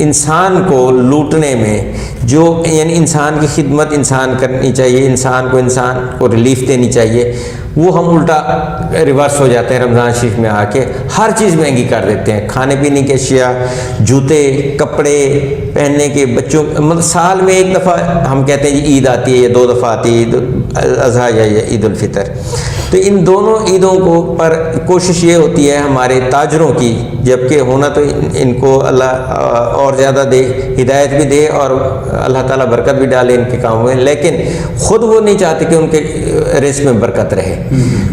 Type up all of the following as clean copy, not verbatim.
انسان کو لوٹنے میں جو یعنی انسان کی خدمت انسان کرنی چاہیے، انسان کو ریلیف دینی چاہیے، وہ ہم الٹا ریورس ہو جاتے ہیں رمضان شریف میں آ کے ہر چیز مہنگی کر دیتے ہیں، کھانے پینے کی اشیاء، جوتے، کپڑے پہننے کے، بچوں مطلب سال میں ایک دفعہ ہم کہتے ہیں عید آتی ہے یا 2 دفعہ آتی ہے، عید الاضحیٰ یا عید الفطر، تو ان دونوں عیدوں کو پر کوشش یہ ہوتی ہے ہمارے تاجروں کی، جبکہ ہونا تو ان کو اللہ اور زیادہ دے، ہدایت بھی دے اور اللہ تعالیٰ برکت بھی ڈالے ان کے کاموں میں، لیکن خود وہ نہیں چاہتے کہ ان کے رزق میں برکت رہے،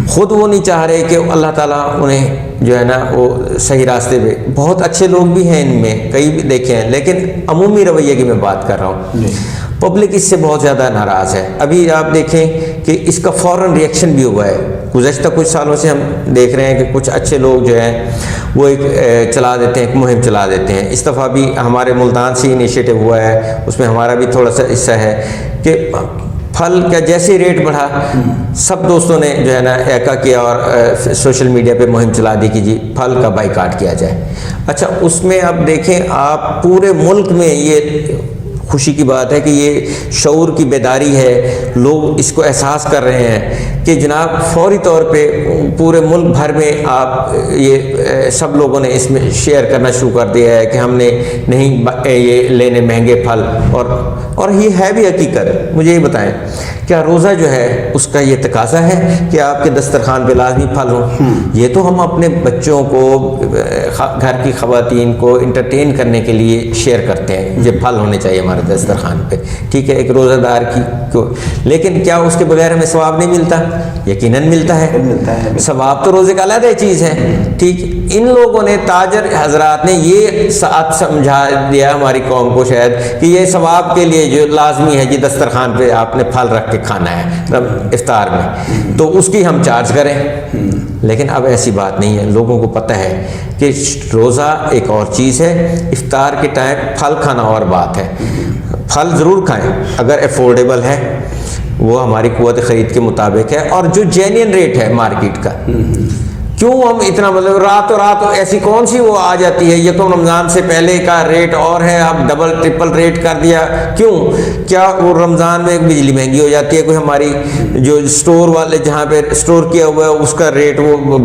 خود وہ نہیں چاہ رہے کہ اللہ تعالیٰ انہیں جو ہے نا وہ صحیح راستے پہ، بہت اچھے لوگ بھی ہیں ان میں، کئی بھی دیکھے ہیں، لیکن عمومی رویے کی میں بات کر رہا ہوں، پبلک اس سے بہت زیادہ ناراض ہے۔ ابھی آپ دیکھیں کہ اس کا فوراً ریئیکشن بھی ہوا ہے، گزشتہ کچھ سالوں سے ہم دیکھ رہے ہیں کہ کچھ اچھے لوگ جو ہیں وہ ایک چلا دیتے ہیں، ایک مہم چلا دیتے ہیں۔ اس دفعہ بھی ہمارے ملتان سے انیشیٹو ہوا ہے، اس میں ہمارا بھی تھوڑا سا حصہ ہے کہ پھل کا جیسے ریٹ بڑھا، سب دوستوں نے جو ہے نا ایکا کیا اور سوشل میڈیا پہ مہم چلا دی کہ جی پھل کا بائیکاٹ کیا جائے۔ اچھا، اس میں اب دیکھیں آپ پورے ملک میں یہ خوشی کی بات ہے کہ یہ شعور کی بیداری ہے، لوگ اس کو احساس کر رہے ہیں کہ جناب فوری طور پہ پورے ملک بھر میں آپ یہ سب لوگوں نے اس میں شیئر کرنا شروع کر دیا ہے کہ ہم نے نہیں یہ لینے مہنگے پھل، اور یہ ہے بھی حقیقت۔ مجھے یہ بتائیں کیا روزہ جو ہے اس کا یہ تقاضا ہے کہ آپ کے دسترخوان پہ لازمی پھل ہوں؟ یہ تو ہم اپنے بچوں کو، گھر کی خواتین کو انٹرٹین کرنے کے لیے شیئر کرتے ہیں، یہ پھل ہونے چاہیے ہمارے دسترخوان پہ، ٹھیک ہے، ایک روزہ دار کی کو، لیکن کیا اس کے بغیر ہمیں ثواب نہیں ملتا؟ یقیناً ملتا ہے، ثواب تو روزے کا علیحدہ چیز ہے، ٹھیک۔ ان لوگوں نے، تاجر حضرات نے یہ ساتھ سمجھا دیا ہماری قوم کو شاید کہ یہ ثواب کے لیے جو لازمی ہے جی دسترخوان پہ آپ نے پھل رکھ کے کھانا ہے افطار میں، تو اس کی ہم چارج کریں، لیکن اب ایسی بات نہیں ہے، لوگوں کو پتہ ہے کہ روزہ ایک اور چیز ہے، افطار کے ٹائم پھل کھانا اور بات ہے۔ پھل ضرور کھائیں اگر افورڈیبل ہے، وہ ہماری قوت خرید کے مطابق ہے، اور جو جینین ریٹ ہے مارکیٹ کا، کیوں ہم اتنا مطلب راتوں رات ایسی کون سی وہ آ جاتی ہے، یہ تو رمضان سے پہلے کا ریٹ اور ہے، اب ڈبل ٹرپل ریٹ کر دیا کیوں؟ کیا وہ رمضان میں بجلی مہنگی ہو جاتی ہے، کوئی ہماری جو اسٹور والے جہاں پہ اسٹور کیا ہوا ہے اس کا ریٹ وہ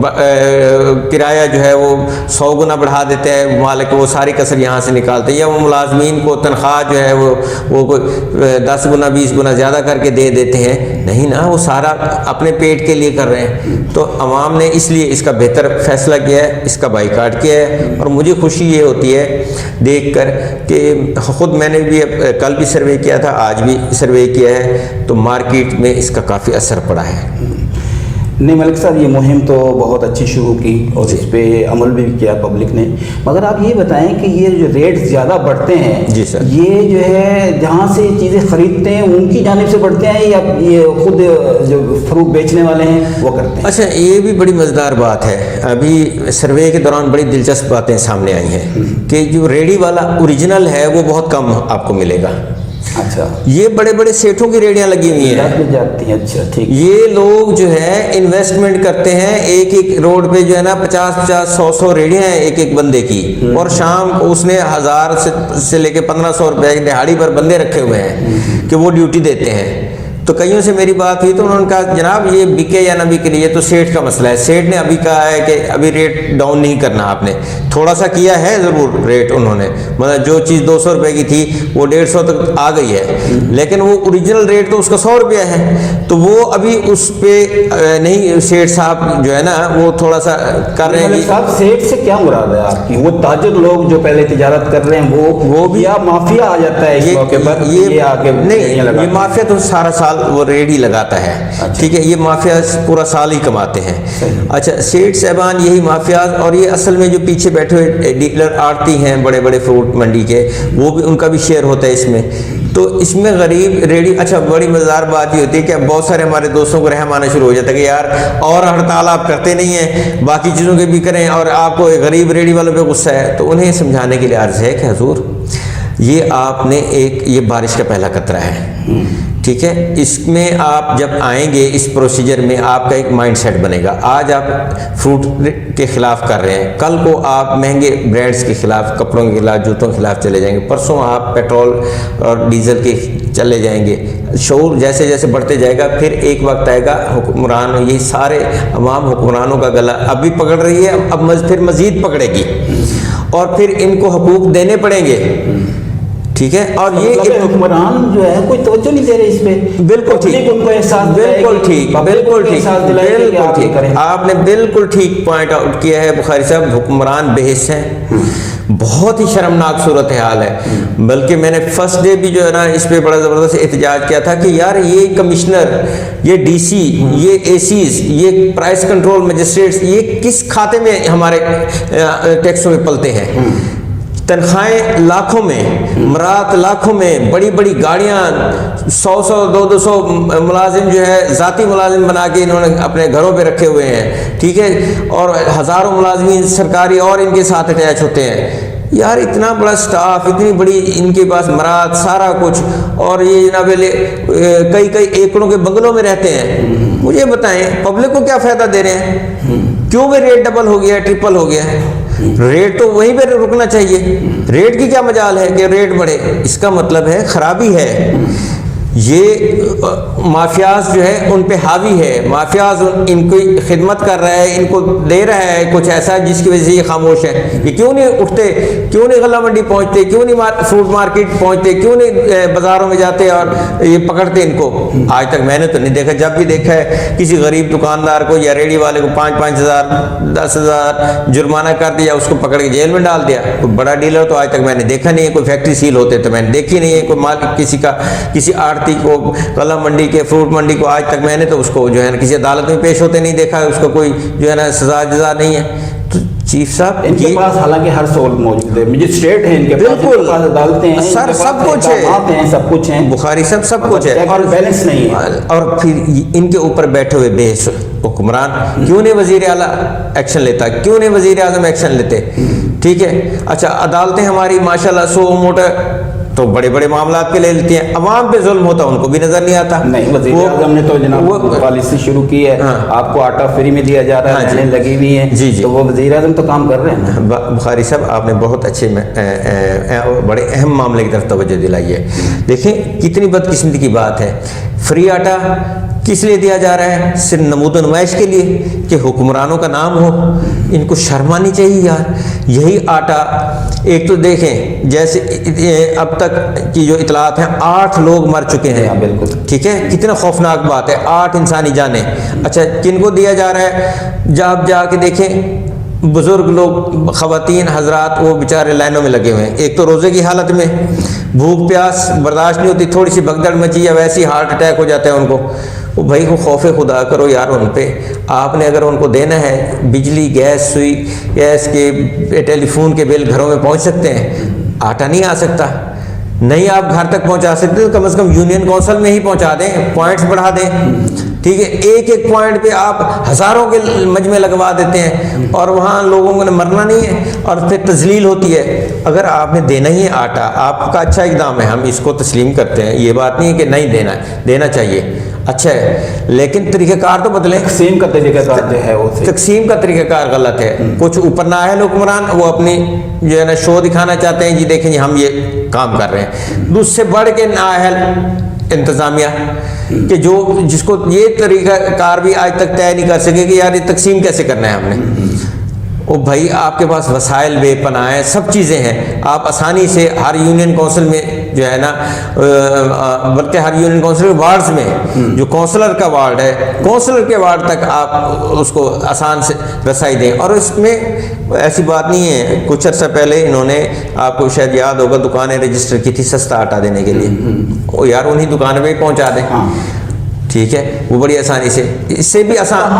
کرایہ جو ہے وہ 100 گنا بڑھا دیتے ہیں مالک، وہ ساری کسر یہاں سے نکالتے ہیں، یا وہ ملازمین کو تنخواہ جو ہے وہ کوئی 10 گنا 20 گنا زیادہ کر کے دے دیتے ہیں؟ نہیں نا، وہ سارا اپنے پیٹ کے لیے کر رہے ہیں۔ تو عوام نے اس لیے اس کا بہتر فیصلہ کیا ہے، اس کا بائیکاٹ کیا ہے، اور مجھے خوشی یہ ہوتی ہے دیکھ کر کہ خود میں نے بھی کل بھی سروے کیا تھا، آج بھی سروے کیا ہے، تو مارکیٹ میں اس کا کافی اثر پڑا ہے۔ نہیں ملک صاحب، یہ مہم تو بہت اچھی شروع کی اور اس پہ عمل بھی کیا پبلک نے، مگر آپ یہ بتائیں کہ یہ جو ریٹ زیادہ بڑھتے ہیں، جی سر، یہ جو ہے جہاں سے چیزیں خریدتے ہیں ان کی جانب سے بڑھتے ہیں یا یہ خود جو فروخت بیچنے والے ہیں وہ کرتے ہیں؟ اچھا، یہ بھی بڑی مزیدار بات ہے، ابھی سروے کے دوران بڑی دلچسپ باتیں سامنے آئی ہیں کہ جو ریڈی والا اوریجنل ہے وہ بہت کم آپ کو ملے گا۔ اچھا، یہ بڑے بڑے سیٹھوں کی ریڑیاں لگی ہوئی ہیں، جاتی ہیں، اچھا ٹھیک، یہ لوگ جو ہے انویسٹمنٹ کرتے ہیں، ایک ایک روڈ پہ جو ہے نا 50-50 100 ریڑیاں ہیں ایک ایک بندے کی، اور شام کو اس نے 1000 سے لے کے 1500 روپے دہاڑی پر بندے رکھے ہوئے ہیں کہ وہ ڈیوٹی دیتے ہیں۔ تو کئیوں سے میری بات ہوئی تو انہوں نے کہا جناب یہ بکے یا نہ بکے یہ تو سیٹ کا مسئلہ ہے، سیٹ نے ابھی کہا ہے کہ ابھی ریٹ ڈاؤن نہیں کرنا، آپ نے تھوڑا سا کیا ہے ضرور ریٹ، انہوں نے مطلب جو چیز 200 روپے کی تھی وہ 150 تک آ گئی ہے، لیکن وہ اوریجنل ریٹ تو اس کا 100 روپیہ ہے، تو وہ ابھی اس پہ نہیں، سیٹ صاحب جو ہے نا وہ تھوڑا سا کر رہے ہیں۔ صاحب سیٹ سے کیا مراد ہے آپ کی؟ وہ تاجر لوگ جو پہلے تجارت کر رہے ہیں وہ بھی یا مافیا آ جاتا ہے اس موقع پر؟ یہ آگے نہیں، یہ مافیا تو سارا سال وہ ریڈی لگاتا ہے، ٹھیک ہے، یہ مافیا پورا سال ہی کماتے ہیں۔ اچھا، سیٹ صاحبان یہی مافیاز، اور یہ اصل میں جو پیچھے بیٹھے ہوئے ڈیلر آڑتی ہیں بڑے بڑے فروٹ منڈی کے، وہ بھی ان کا بھی شیئر ہوتا ہے اس میں، تو اس میں غریب ریڈی۔ اچھا، بڑی مزیدار بات یہ ہوتی ہے کہ اب بہت سارے ہمارے دوستوں کو رحم آنا شروع ہو جاتا ہے کہ یار اور ہڑتال آپ کرتے نہیں ہیں، باقی چیزوں کے بھی کریں اور آپ کو غریب ریڈی والوں پہ غصہ ہے، تو انہیں سمجھانے کے لیے عرض ہے کہ حضور یہ آپ نے یہ بارش کا پہلا قطرہ ہے، ٹھیک ہے، اس میں آپ جب آئیں گے اس پروسیجر میں آپ کا ایک مائنڈ سیٹ بنے گا. آج آپ فروٹ کے خلاف کر رہے ہیں، کل کو آپ مہنگے برانڈس کے خلاف، کپڑوں کے خلاف، جوتوں کے خلاف چلے جائیں گے، پرسوں آپ پیٹرول اور ڈیزل کے چلے جائیں گے. شعور جیسے جیسے بڑھتے جائے گا، پھر ایک وقت آئے گا حکمران، یہ سارے عوام حکمرانوں کا گلا اب بھی پکڑ رہی ہے، اب پھر مزید پکڑے گی، اور پھر ان کو حقوق دینے پڑیں گے. ٹھیک ہے، اور یہ حکمران جو ہے کوئی توجہ نہیں دے رہے اس پہ. بالکل ٹھیک، بالکل ٹھیک، بالکل ٹھیک، بالکل ٹھیک، آپ نے بالکل ٹھیک پوائنٹ آؤٹ کیا ہے بخاری صاحب. حکمران بے حس ہیں، بہت ہی شرمناک صورتحال ہے. بلکہ میں نے فرسٹ ڈے بھی جو ہے نا اس پہ بڑا زبردست احتجاج کیا تھا کہ یار یہ کمشنر، یہ ڈی سی، یہ اے سیز، یہ پرائس کنٹرول مجسٹریٹس، یہ کس کھاتے میں ہمارے ٹیکسوں میں پلتے ہیں؟ تنخواہیں لاکھوں میں، مرات لاکھوں میں، بڑی بڑی گاڑیاں، 100 ملازم جو ہے ذاتی ملازم بنا کے انہوں نے اپنے گھروں پہ رکھے ہوئے ہیں. ٹھیک ہے، اور ہزاروں ملازمین سرکاری اور ان کے ساتھ اٹیچ ہوتے ہیں. یار اتنا بڑا سٹاف، اتنی بڑی ان کے پاس مراد، سارا کچھ، اور یہ جناب کئی ایکڑوں کے بنگلوں میں رہتے ہیں. مجھے بتائیں پبلک کو کیا فائدہ دے رہے ہیں؟ کیوں بھی ریٹ ڈبل ہو گیا ہے، ٹرپل ہو گیا ہے؟ ریٹ تو وہیں پہ رکنا چاہیے. ریٹ کی کیا مجال ہے کہ ریٹ بڑھے؟ اس کا مطلب ہے خرابی ہے. یہ مافیاز جو ہے ان پہ حاوی ہے، مافیاز ان کی خدمت کر رہا ہے، ان کو دے رہا ہے کچھ ایسا جس کی وجہ سے یہ خاموش ہے. یہ کیوں نہیں اٹھتے؟ کیوں نہیں غلہ منڈی پہنچتے؟ کیوں نہیں فروٹ مارکیٹ پہنچتے؟ کیوں نہیں بازاروں میں جاتے اور یہ پکڑتے ان کو؟ آج تک میں نے تو نہیں دیکھا. جب بھی دیکھا ہے کسی غریب دکاندار کو یا ریڑھی والے کو 5,000 10,000 جرمانہ کر دیا، اس کو پکڑ کے جیل میں ڈال دیا. کوئی بڑا ڈیلر تو آج تک میں نے دیکھا نہیں ہے. کوئی فیکٹری سیل ہوتے تو میں نے دیکھی نہیں ہے. کوئی مالک کسی آڑتی کو، غلہ منڈی کے، فروٹ منڈی کو، آج تک میں نے تو اس کو جو ہے نا کسی عدالت میں پیش ہوتے نہیں دیکھا. اس کو کوئی جو ہے نا سزا جزا نہیں ہے. تو چیف صاحب ان کے پاس حالانکہ ہر سول موجود ہے، مجسٹریٹ ہیں ان کے پاس، عدالتیں ہیں سر، سب کچھ ہے، سب کچھ ہے بخاری صاحب، سب کچھ ہے، اور بیلنس نہیں ہے. اور پھر ان کے اوپر بیٹھے ہوئے بے حس حکمران، کیوں نہیں وزیر اعلیٰ ایکشن لیتا؟ کیوں نہیں وزیر اعظم ایکشن لیتے؟ ٹھیک ہے، اچھا عدالتیں ہماری ماشاءاللہ سو موٹا تو بڑے بڑے معاملات کے لے لیتی ہیں، عوام پہ ظلم ہوتا ان کو بھی نظر نہیں آتا. نہیں، وزیر اعظم نے تو جناب پالیسی شروع کی ہے، آپ کو آٹا فری میں دیا جا رہا ہے، لائنیں لگی ہوئی ہیں. جی جی، تو وہ وزیر اعظم تو کام کر رہے ہیں. بخاری صاحب آپ نے بہت اچھے بڑے اہم معاملے کی طرف توجہ دلائی ہے. دیکھیں کتنی بدقسمتی کی بات ہے. فری آٹا کس لیے دیا جا رہا ہے؟ صرف نمود و نمائش کے لیے کہ حکمرانوں کا نام ہو. ان کو شرم آنی چاہیے یار. یہی آٹا ایک تو دیکھیں جیسے اب تک کی جو اطلاعات ہیں 8 لوگ مر چکے ہیں. بالکل ٹھیک ہے، کتنا خوفناک بات ہے، 8 انسانی جانیں. اچھا کن کو دیا جا رہا ہے؟ جب جا کے دیکھیں بزرگ لوگ، خواتین حضرات، وہ بیچارے لائنوں میں لگے ہوئے ہیں. ایک تو روزے کی حالت میں، بھوک پیاس برداشت نہیں ہوتی، تھوڑی سی بھگدڑ مچی یا ویسی ہارٹ اٹیک ہو جاتا ہے ان کو. وہ بھائی وہ خوف خدا کرو یار ان پہ. آپ نے اگر ان کو دینا ہے بجلی، گیس، سوئی گیس کے، ٹیلی فون کے بل گھروں میں پہنچ سکتے ہیں، آٹا نہیں آ سکتا. نہیں آپ گھر تک پہنچا سکتے تو کم از کم یونین کونسل میں ہی پہنچا دیں، پوائنٹس بڑھا دیں. ٹھیک ہے، ایک ایک پوائنٹ پہ آپ ہزاروں کے مجمع لگوا دیتے ہیں اور وہاں لوگوں کو مرنا نہیں ہے اور پھر تذلیل ہوتی ہے. اگر آپ نے دینا ہی ہے آٹا، آپ کا اچھا اقدام ہے، ہم اس کو تسلیم کرتے ہیں. یہ بات نہیں ہے کہ نہیں دینا ہے، دینا چاہیے، اچھا ہے، لیکن طریقہ کار تو بدلیں. تقسیم کا طریقہ کار جو ہے وہ تقسیم کا طریقہ کار غلط ہے. کچھ اوپر نااہل حکمران وہ اپنی جو ہے نا شو دکھانا چاہتے ہیں، جی دیکھیں جی ہم یہ کام کر رہے ہیں. دوسرے سے بڑھ کے نااہل انتظامیہ کہ جس کو یہ طریقہ کار بھی آج تک طے نہیں کر سکے کہ یار یہ تقسیم کیسے کرنا ہے ہم نے. او بھائی آپ کے پاس وسائل بے پناہ ہیں، سب چیزیں ہیں، آپ آسانی سے ہر یونین کونسل میں جو ہے نا، بلکہ ہر یونین کونسل کے وارڈز میں جو کونسلر کا وارڈ ہے، کونسلر کے وارڈ تک آپ اس کو آسان سے رسائی دیں. اور اس میں ایسی بات نہیں ہے، کچھ عرصہ پہلے انہوں نے، آپ کو شاید یاد ہوگا، دکانیں رجسٹر کی تھی سستا آٹا دینے کے لیے. او یار انہیں دکانوں پہ ہی پہنچا دیں. ٹھیک ہے، وہ بڑی آسانی سے، اس سے بھی آسان،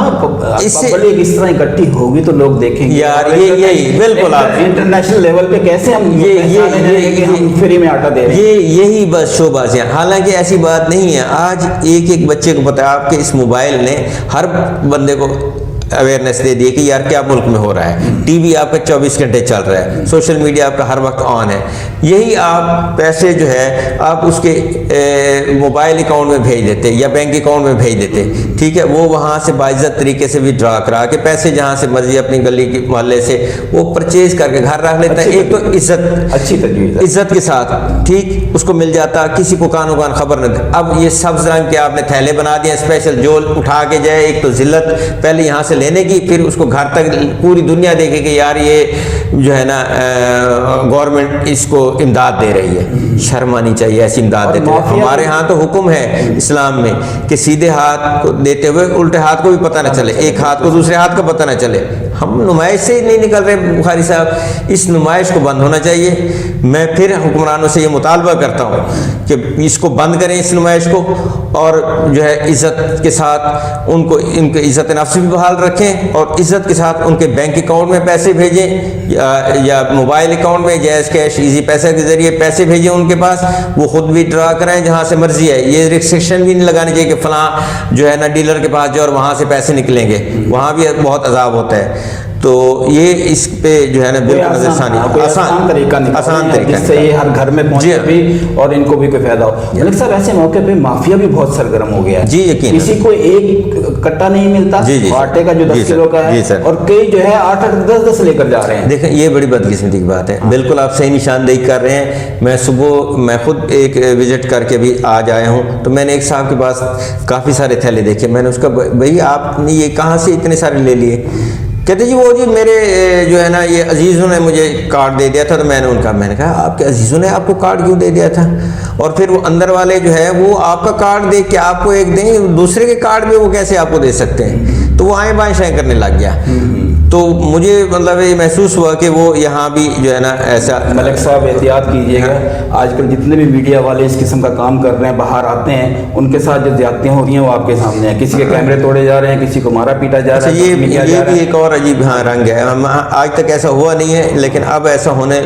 اس سے اس طرح اکٹھی ہوگی تو لوگ دیکھیں گے یار. یہی بالکل آپ انٹرنیشنل لیول پہ کیسے ہم فری میں آٹا دے رہے ہیں، یہی بس شو بازی ہیں. حالانکہ ایسی بات نہیں ہے. آج ایک ایک بچے کو پتا ہے، آپ کے اس موبائل نے ہر بندے کو اویئرنیس دے دی ہے کہ یار کیا ملک میں ہو رہا ہے. ٹی وی آپ کا 24 گھنٹے چل رہا ہے, سوشل میڈیا آپ کا ہر وقت آن ہے. یہی آپ پیسے جو ہے آپ اس کے موبائل اکاؤنٹ میں بھیج دیتے یا بینک اکاؤنٹ میں بھیج دیتے, ٹھیک ہے, وہ وہاں سے باعزت طریقے سے وڈرا کرا کے پیسے جہاں سے مرضی اپنی گلی کے محلے سے وہ پرچیز کر کے گھر رکھ لیتا ہے. ایک تو عزت, اچھی تجویز, عزت کے ساتھ, ٹھیک, اس کو مل جاتا, کسی کو کان خبر نہ. اب یہ سبز رنگ کے آپ نے تھیلے بنا دیے اسپیشل, جو اٹھا کے جائے, ایک تو ذلت پہلے یہاں سے لینے کی, پھر اس کو گھر تک پوری دنیا دیکھے کہ یار یہ جو ہے نا گورنمنٹ اس کو امداد دے رہی ہے. شرم آنی چاہیے ایسی امداد دیتے ہوئے. ہمارے ہاں تو حکم ہے اسلام میں کہ سیدھے ہاتھ کو دیتے ہوئے الٹے ہاتھ کو بھی پتہ نہ چلے, ایک ہاتھ کو دوسرے ہاتھ کا پتہ نہ چلے. ہم نمائش سے ہی نہیں نکل رہے بخاری صاحب, اس نمائش کو بند ہونا چاہیے. میں پھر حکمرانوں سے یہ مطالبہ کرتا ہوں کہ اس کو بند کریں, اس نمائش کو, اور جو ہے عزت کے ساتھ ان کی عزت نفس بھی بحال رکھیں, اور عزت کے ساتھ ان کے بینک اکاؤنٹ میں پیسے بھیجیں یا موبائل اکاؤنٹ میں جیز کیش ایزی پیسے کے ذریعے پیسے بھیجیں ان کے پاس, وہ خود بھی ڈرا کرائیں جہاں سے مرضی ہے. یہ ریسٹرکشن بھی نہیں لگانی چاہیے کہ فلاں جو ہے نا ڈیلر کے پاس جاؤ اور وہاں سے پیسے نکلیں گے, وہاں بھی بہت عذاب ہوتا ہے. تو یہ اس پہ جو ہے نا بالکل نظر ثانی آسان طریقہ جس سے یہ ہر گھر میں پہنچے بھی اور ان کو بھی کوئی فائدہ ہو. ملک صاحب ایسے موقع پہ مافیا بھی بہت سرگرم ہو گیا ہے. جی یقین, کسی کو ایک کٹا نہیں ملتا آٹے کا جو 10 کلو کا ہے, اور کئی جو ہے 8-10 لے کر جا رہے ہیں. دیکھیں یہ بڑی بدقسمتی کی بات ہے. بالکل آپ صحیح نشاندہی کر رہے ہیں. میں صبح میں خود ایک وزٹ کر کے بھی آج آیا ہوں, تو میں نے ایک صاحب کے پاس کافی سارے تھیلے دیکھے. میں نے اس کا بھائی آپ نے یہ کہاں سے اتنے سارے لے لیے؟ کہتے جی وہ جی میرے جو ہے نا یہ عزیزوں نے مجھے کارڈ دے دیا تھا. تو میں نے کہا آپ کے عزیزوں نے آپ کو کارڈ کیوں دے دیا تھا؟ اور پھر وہ اندر والے جو ہے وہ آپ کا کارڈ دے کے آپ کو ایک دیں, دوسرے کے کارڈ میں وہ کیسے آپ کو دے سکتے ہیں؟ تو وہ آئیں بائیں شائیں کرنے لگ گیا. تو مجھے مطلب یہ محسوس ہوا کہ وہ یہاں بھی جو ہے نا ایسا. ملک صاحب احتیاط کیجیے گا, آج کل جتنے بھی میڈیا والے اس قسم کا کام کر رہے ہیں, باہر آتے ہیں, ان کے ساتھ جو زیادتیاں ہو رہی ہیں وہ آپ کے سامنے ہیں. کسی کے کیمرے توڑے جا رہے ہیں, کسی کو مارا پیٹا جا رہا ہے. یہ بھی ایک اور عجیب رنگ ہے. آج تک ایسا ہوا نہیں ہے, لیکن اب ایسا ہونے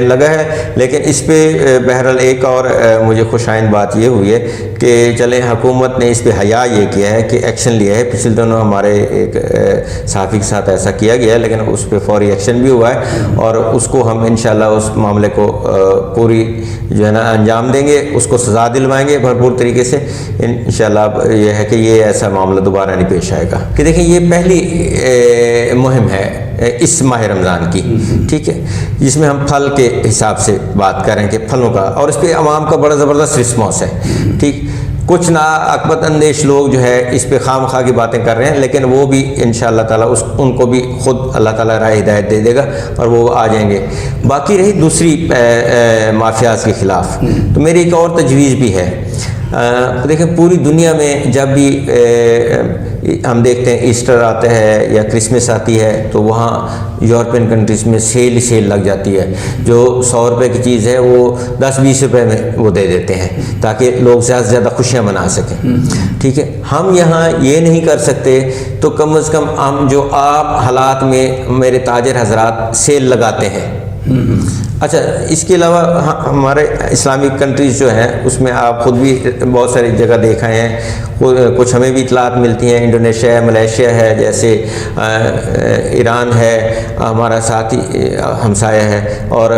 لگا ہے. لیکن اس پہ بہرحال ایک اور مجھے خوش آئند بات یہ ہوئی ہے کہ چلیں حکومت نے اس پہ حیا یہ کیا ہے کہ ایکشن لیا ہے. پچھلے دنوں ہمارے ایک صحافی کے ساتھ ایسا کیا گیا ہے, لیکن اس پہ فوری ایکشن بھی ہوا ہے, اور اس کو ہم انشاءاللہ اس معاملے کو پوری جو ہے نا انجام دیں گے, اس کو سزا دلوائیں گے بھرپور طریقے سے انشاءاللہ. یہ ہے کہ یہ ایسا معاملہ دوبارہ نہیں پیش آئے گا. کہ دیکھیں یہ پہلی مہم ہے اس ماہ رمضان کی, ٹھیک ہے, جس میں ہم پھل کے حساب سے بات کریں کہ پھلوں کا, اور اس پہ عوام کا بڑا زبردست رسپانس ہے. ٹھیک, کچھ ناعقبت اندیش لوگ جو ہے اس پہ خام خواہ کی باتیں کر رہے ہیں, لیکن وہ بھی انشاءاللہ تعالیٰ ان کو بھی خود اللہ تعالیٰ راہ ہدایت دے دے گا اور وہ آ جائیں گے. باقی رہی دوسری مافیاز کے خلاف, تو میری ایک اور تجویز بھی ہے. دیکھیں پوری دنیا میں جب بھی ہم دیکھتے ہیں ایسٹر آتا ہے یا کرسمس آتی ہے, تو وہاں یورپین کنٹریز میں سیل لگ جاتی ہے. جو 100 روپے کی چیز ہے وہ 10-20 روپے میں وہ دے دیتے ہیں تاکہ لوگ زیادہ سے زیادہ خوشیاں منا سکیں. ٹھیک ہے, ہم یہاں یہ نہیں کر سکتے, تو کم از کم ہم جو عام حالات میں میرے تاجر حضرات سیل لگاتے ہیں. اچھا, اس کے علاوہ ہمارے اسلامک کنٹریز جو ہیں اس میں آپ خود بھی بہت ساری جگہ دیکھا ہیں, کچھ ہمیں بھی اطلاعات ملتی ہیں. انڈونیشیا ہے, ملیشیا ہے, جیسے ایران ہے ہمارا ساتھی ہمسایہ ہے, اور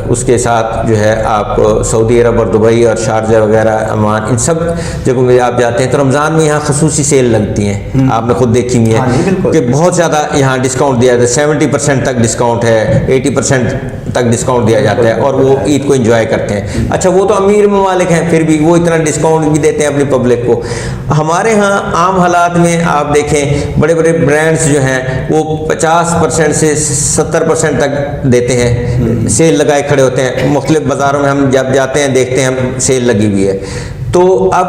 اس کے ساتھ جو ہے آپ سعودی عرب اور دبئی اور شارجہ وغیرہ عمان, ان سب جگہوں میں آپ جاتے ہیں تو رمضان میں یہاں خصوصی سیل لگتی ہیں. آپ نے خود دیکھی ہوئی ہے کہ بہت زیادہ یہاں ڈسکاؤنٹ دیا جاتا ہے. 70% تک ڈسکاؤنٹ ہے, 80% تک ڈسکاؤنٹ دیا جاتا ہے, اور وہ عید کو انجوائے کرتے ہیں. اچھا, وہ تو امیر ممالک ہیں, پھر بھی وہ اتنا ڈسکاؤنٹ بھی دیتے ہیں اپنی پبلک کو. ہمارے ہاں عام حالات میں آپ دیکھیں بڑے بڑے برانڈز جو ہیں وہ 50% سے 70% تک دیتے ہیں, سیل لگائے کھڑے ہوتے ہیں. مختلف بازاروں میں ہم جب جاتے ہیں دیکھتے ہیں ہم سیل لگی ہوئی ہے. تو اب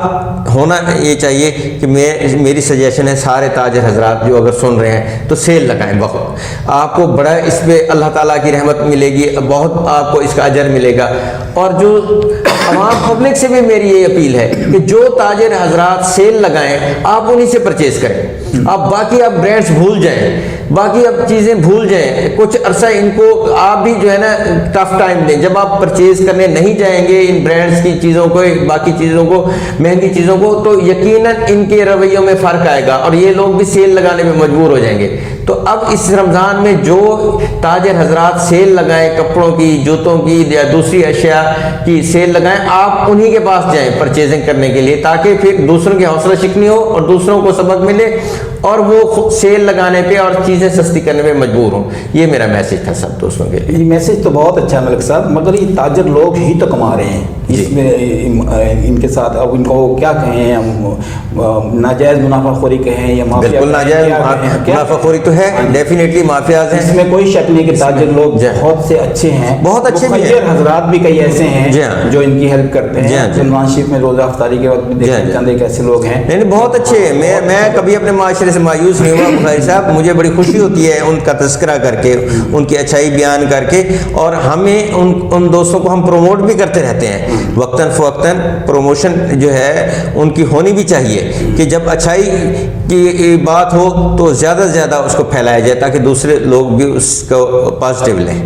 ہونا یہ چاہیے کہ میری سجیشن ہے سارے تاجر حضرات جو اگر سن رہے ہیں تو سیل لگائیں. بہت آپ کو بڑا اس پہ اللہ تعالیٰ کی رحمت ملے گی, بہت آپ کو اس کا اجر ملے گا. اور جو عوام پبلک سے بھی میری یہ اپیل ہے کہ جو تاجر حضرات سیل لگائیں آپ انہی سے پرچیز کریں. آپ باقی آپ برانڈز بھول جائیں. باقی اب چیزیں بھول جائیں، کچھ عرصہ ان کو آپ بھی جو ہے نا ٹف ٹائم دیں. جب آپ پرچیز کرنے نہیں جائیں گے ان برانڈس کی چیزوں کو، باقی چیزوں کو، مہنگی چیزوں کو، تو یقیناً ان کے رویوں میں فرق آئے گا اور یہ لوگ بھی سیل لگانے میں مجبور ہو جائیں گے. تو اب اس رمضان میں جو تاجر حضرات سیل لگائیں، کپڑوں کی، جوتوں کی یا دوسری اشیاء کی سیل لگائیں، آپ انہی کے پاس جائیں پرچیزنگ کرنے کے لیے، تاکہ پھر دوسروں کی حوصلہ شکنی ہو اور دوسروں کو سبق ملے اور وہ خود سیل لگانے پہ اور چیزیں سستی کرنے میں مجبور ہوں. یہ میرا میسج تھا سب دوستوں کے لیے. یہ میسج تو بہت اچھا ہے ملک صاحب، مگر یہ تاجر لوگ ہی تو کما رہے ہیں اس میں، ان کے ساتھ اب ان کو کیا کہیں، ہم ناجائز منافع خوری کہیں یا مافیا؟ بالکل ناجائز منافع خوری تو ہے، ڈیفینیٹلی مافیاز ہیں، اس میں کوئی شک نہیں کہ تاجر لوگ بہت سے اچھے ہیں، بہت اچھے بھی ہیں، حضرات بھی کئی ایسے ہیں جو ان کی ہیلپ کرتے ہیں. رمضان شریف میں روزہ افطاری کے وقت بھی دیکھتے چند ایک ایسے لوگ ہیں. نہیں بہت اچھے ہیں. میں کبھی اپنے معاشرے سے مایوس نہیں ہوا بخاری صاحب. مجھے بڑی خوشی ہوتی ہے ان کا تذکرہ کر کے، ان کی اچھائی بیان کر کے، اور ہمیں ان دوستوں کو ہم پروموٹ بھی کرتے رہتے ہیں وقتاً فوقتاً. پروموشن جو ہے ان کی ہونی بھی چاہیے کہ جب اچھائی کی بات ہو تو زیادہ سے زیادہ اس کو پھیلایا جائے تاکہ دوسرے لوگ بھی اس کو پازیٹیو لیں.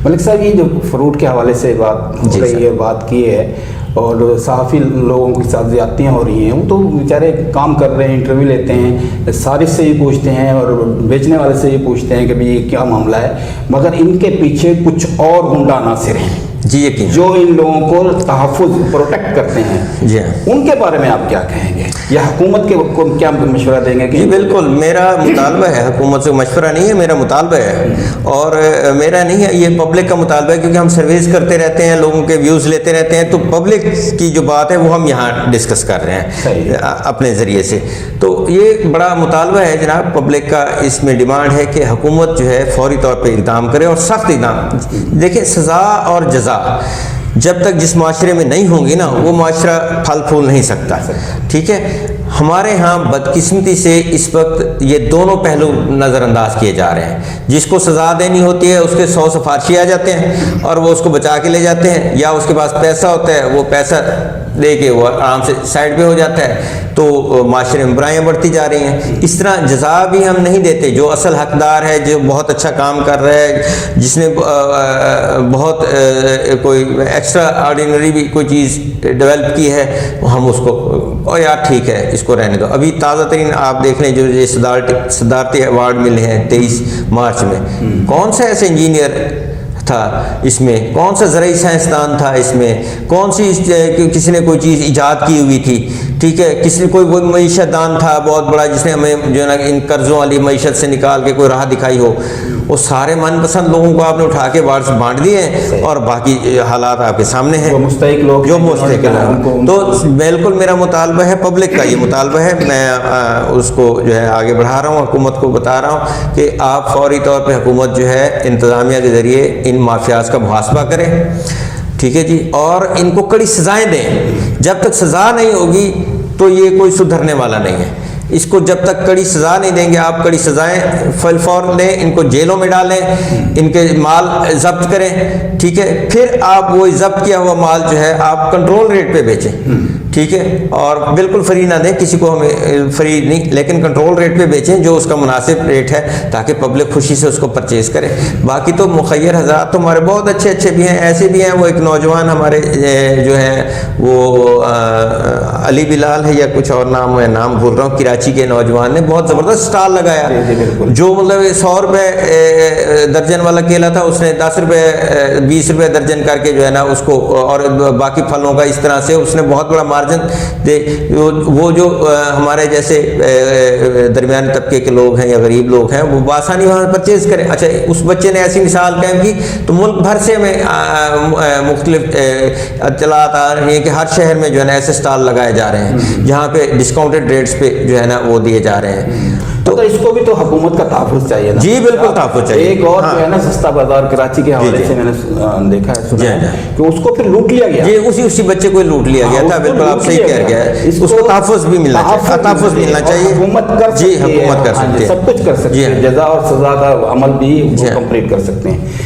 ملک صاحب یہ جو فروٹ کے حوالے سے بات کی ہے اور صحافی لوگوں کے ساتھ زیادتیاں ہو رہی ہیں، وہ تو بیچارے کام کر رہے ہیں، انٹرویو لیتے ہیں، صارف سے یہ پوچھتے ہیں اور بیچنے والے سے یہ پوچھتے ہیں کہ بھئی یہ کیا معاملہ ہے، مگر ان کے پیچھے کچھ اور غنڈہ عناصر ہیں جی یقین، جو ان لوگوں کو تحفظ پروٹیکٹ کرتے ہیں. جی ان کے بارے میں آپ کیا کہیں گے یا حکومت کو کیا مشورہ دیں گے؟ جی بالکل، میرا مطالبہ ہے، حکومت سے مشورہ نہیں ہے، میرا مطالبہ ہے. اور میرا نہیں ہے، یہ پبلک کا مطالبہ ہے، کیونکہ ہم سرویز کرتے رہتے ہیں، لوگوں کے ویوز لیتے رہتے ہیں، تو پبلک کی جو بات ہے وہ ہم یہاں ڈسکس کر رہے ہیں اپنے ذریعے سے. تو یہ بڑا مطالبہ ہے جناب پبلک کا. اس میں ڈیمانڈ ہے کہ حکومت جو ہے فوری طور پہ اقدام کرے اور سخت اقدام. دیکھیں سزا اور جزا جب تک جس معاشرے میں نہیں ہوں گی نا، وہ معاشرہ پھل پھول نہیں سکتا. ٹھیک ہے، ہمارے ہاں بدقسمتی سے اس وقت یہ دونوں پہلو نظر انداز کیے جا رہے ہیں. جس کو سزا دینی ہوتی ہے اس کے 100 سفارشی آ جاتے ہیں اور وہ اس کو بچا کے لے جاتے ہیں، یا اس کے پاس پیسہ ہوتا ہے وہ پیسہ دے کے وہ آرام سے سائڈ پہ ہو جاتا ہے. تو معاشرے میں برائیاں بڑھتی جا رہی ہیں. اس طرح جزا بھی ہم نہیں دیتے. جو اصل حقدار ہے، جو بہت اچھا کام کر رہا ہے، جس نے بہت کوئی ایکسٹرا آرڈینری بھی کوئی چیز ڈیولپ کی ہے، ہم اس کو یار ٹھیک ہے اس کو رہنے دو. ابھی تازہ ترین آپ دیکھ لیں جو یہ صدارتی ایوارڈ ملے ہیں 23 مارچ میں، کون سا ایسے انجینئر تھا اس میں، کون سا زرعی سائنسدان تھا اس میں، کون سی کسی نے کوئی چیز ایجاد کی ہوئی تھی. ٹھیک ہے، کسی نے کوئی معیشت دان تھا بہت بڑا جس نے ہمیں جو ہے نا ان قرضوں والی معیشت سے نکال کے کوئی راہ دکھائی ہو. وہ سارے من پسند لوگوں کو آپ نے اٹھا کے وارڈ بانٹ دیے ہیں اور باقی حالات آپ کے سامنے ہیں. جو مستحق لوگ تو بالکل میرا مطالبہ ہے، پبلک کا یہ مطالبہ ہے، میں اس کو جو ہے آگے بڑھا رہا ہوں، حکومت کو بتا رہا ہوں کہ آپ فوری طور پہ حکومت جو ہے انتظامیہ کے ذریعے ان مافیاز کا محاسبہ کریں. ٹھیک ہے جی، اور ان کو کڑی سزائیں دیں. جب تک سزا نہیں ہوگی تو یہ کوئی سدھرنے والا نہیں ہے. اس کو جب تک کڑی سزا نہیں دیں گے آپ، کڑی سزائیں فوراً دیں، ان کو جیلوں میں ڈالیں، ان کے مال ضبط کریں. ٹھیک ہے، پھر آپ وہ ضبط کیا ہوا مال جو ہے آپ کنٹرول ریٹ پہ بیچیں. ٹھیک ہے، اور بالکل فری نہ دیں کسی کو، ہمیں فری نہیں لیکن کنٹرول ریٹ پہ بیچیں جو اس کا مناسب ریٹ ہے، تاکہ پبلک خوشی سے اس کو پرچیز کرے. باقی تو مخیر حضرات تو ہمارے بہت اچھے اچھے بھی ہیں، ایسے بھی ہیں. وہ ایک نوجوان ہمارے جو ہیں وہ علی بلال ہے یا کچھ اور نام، میں نام بھول رہا ہوں، کراچی کے نوجوان نے بہت زبردست سٹال لگایا، جو مطلب 100 روپے درجن والا کیلا تھا اس نے 10 روپے 20 روپے درجن کر کے جو ہے نا اس کو، اور باقی پھلوں کا اس طرح سے اس نے بہت بڑا مارجن دے. وہ جو ہمارے جیسے درمیانی طبقے کے لوگ ہیں یا غریب لوگ ہیں وہ بآسانی وہاں پرچیز کریں. اچھا، اس بچے نے ایسی مثال قائم کی تو ملک بھر سے ہمیں مختلف اطلاعات آ رہی ہیں کہ ہر شہر میں جو ہے نا ایسے سٹال لگائے جا رہے ہیں جہاں پہ ڈسکاؤنٹڈ ریٹس پہ جو ہے نا وہ دیے جا رہے ہیں. تو اس کو بھی تو حکومت کا تحفظ چاہیے نا. جی بالکل تحفظ چاہیے. ایک اور جو ہے نا سستا بازار کراچی کے حوالے سے میں نے دیکھا ہے، سنا ہے کہ اس کو پھر لوٹ لیا گیا. جی اسی بچے کو لوٹ لیا گیا تھا. بالکل آپ صحیح کہہ گیا ہے، اس کو تحفظ بھی ملنا چاہیے، تحفظ ملنا چاہیے. حکومت کر جی حکومت کر سکتی ہے، سب کچھ کر سکتی ہے، جزا اور سزا کا عمل بھی کمپلیٹ کر سکتے ہیں.